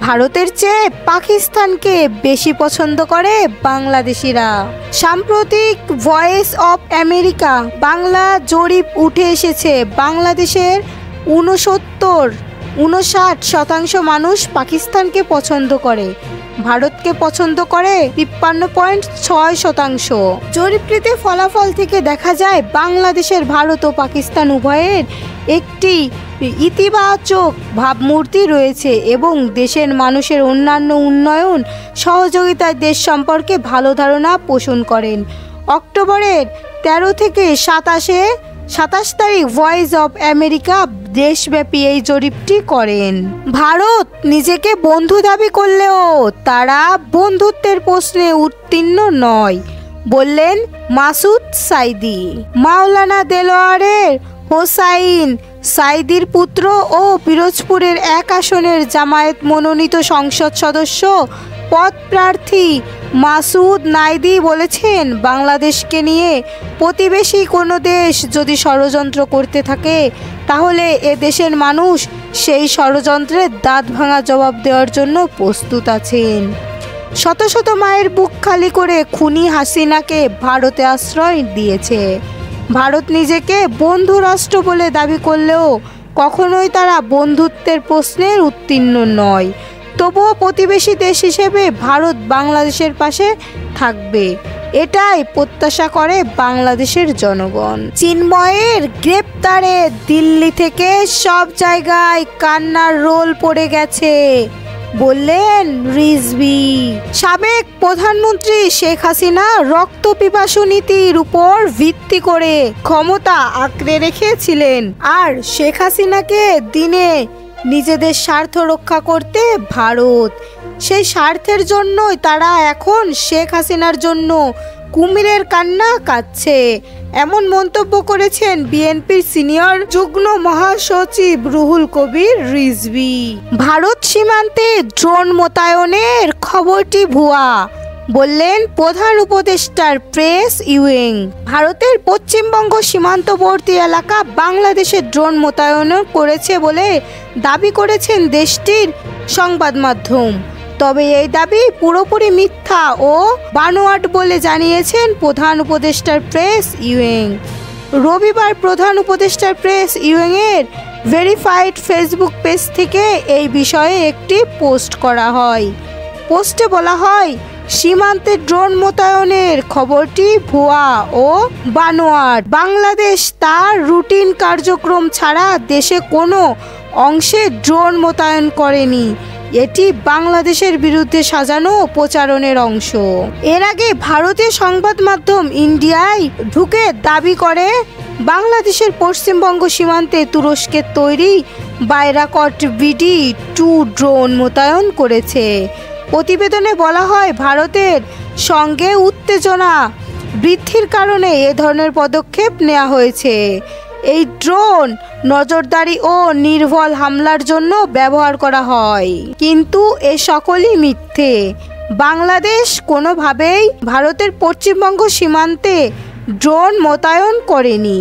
ভারতের চেয়ে পাকিস্তানকে বেশি পছন্দ করে বাংলাদেশিরা। সাম্প্রতিক ভয়েস অফ আমেরিকা বাংলা জরিপ উঠে এসেছে, বাংলাদেশের 59% মানুষ পাকিস্তানকে পছন্দ করে, ভারতকে পছন্দ করে 53.6%। জরিপটিতে ফলাফল থেকে দেখা যায় বাংলাদেশের ভারত ও পাকিস্তান উভয়ের একটি ইতিবাচক ভাবমূর্তি রয়েছে এবং দেশের মানুষের অন্যান্য উন্নয়ন সহযোগিতার দেশ সম্পর্কে ভালো ধারণা পোষণ করেন। অক্টোবরের 13 থেকে 27 তারিখ ভয়েস অফ আমেরিকা দেশব্যাপী এই জরিপটি করেন। ভারত নিজেকে বন্ধু দাবি করলেও তারা বন্ধুত্বের প্রশ্নে উত্তীর্ণ নয় বললেন মাসুদ সাইদি। মাওলানা দেলোয়ারের হোসাইন সাইদির পুত্র ও পিরোজপুরের 1 আসনের জামায়াত মনোনীত সংসদ সদস্য পদপ্রার্থী মাসুদ নাইদি বলেছেন, বাংলাদেশকে নিয়ে প্রতিবেশী কোনো দেশ যদি ষড়যন্ত্র করতে থাকে তাহলে এ দেশের মানুষ সেই ষড়যন্ত্রের দাঁত ভাঙা জবাব দেওয়ার জন্য প্রস্তুত আছেন। শত শত মায়ের বুক খালি করে খুনি হাসিনাকে ভারতে আশ্রয় দিয়েছে। ভারত নিজেকে বন্ধু রাষ্ট্র বলে দাবি করলেও কখনোই তারা বন্ধুত্বের প্রশ্নের উত্তীর্ণ নয়। তবুও প্রতিবেশী দেশ হিসেবে ভারত বাংলাদেশের পাশে থাকবে, এটাই প্রত্যাশা করে বাংলাদেশের জনগণ। চিন্ময়ের গ্রেপ্তারে দিল্লি থেকে সব জায়গায় কান্নার রোল পড়ে গেছে বললেন রিজভী। সাবেক প্রধানমন্ত্রী শেখ হাসিনা রক্ত পিপাসু নীতির উপর ভিত্তি করে ক্ষমতা আঁকড়ে রেখেছিলেন, আর শেখ হাসিনাকে দিনে নিজেদের স্বার্থ রক্ষা করতে ভারত, সেই স্বার্থের জন্যই তারা এখন শেখ হাসিনার জন্য কুমিরের কান্না কাঁদছে, এমন মন্তব্য করেছেন বিএনপির সিনিয়র যুগ্ম মহাসচিব রুহুল কবির রিজভী। ভারত সীমান্তে ড্রোন মোতায়েনের খবরটি ভুয়া বললেন প্রধান উপদেষ্টার প্রেস ইউইং। ভারতের পশ্চিমবঙ্গ সীমান্তবর্তী এলাকা বাংলাদেশে ড্রোন মোতায়েন করেছে বলে দাবি করেছেন দেশটির সংবাদ মাধ্যম, তবে এই দাবি পুরোপুরি মিথ্যা ও বানোয়াট বলে জানিয়েছেন প্রধান উপদেষ্টার প্রেস ইউইং। রবিবার প্রধান উপদেষ্টার প্রেস ইউইং এর ভেরিফাইড ফেসবুক পেজ থেকে এই বিষয়ে একটি পোস্ট করা হয়। পোস্টে বলা হয়, সীমান্তে ড্রোন মোতায়েনের খবরটি ভুয়া ও বানোয়াট। বাংলাদেশ তার রুটিন কার্যক্রম ছাড়া দেশে কোনো অংশে ড্রোন মোতায়েন করেনি, এটি বাংলাদেশের বিরুদ্ধে সাজানো প্রচারণের অংশ। এর আগে ভারতীয় সংবাদ মাধ্যম ইন্ডিয়ায় ঢুকে দাবি করে বাংলাদেশের পশ্চিমবঙ্গ সীমান্তে তুরস্কের তৈরি বাইরাকট BD-2 ড্রোন মোতায়েন করেছে। প্রতিবেদনে বলা হয়, ভারতের সঙ্গে উত্তেজনা বৃদ্ধির কারণে এ ধরনের পদক্ষেপ নেওয়া হয়েছে। এই ড্রোন নজরদারি ও নির্ভুল হামলার জন্য ব্যবহার করা হয়, কিন্তু এ সকলই মিথ্যে। বাংলাদেশ কোনোভাবেই ভারতের পশ্চিমবঙ্গ সীমান্তে ড্রোন মোতায়েন করেনি।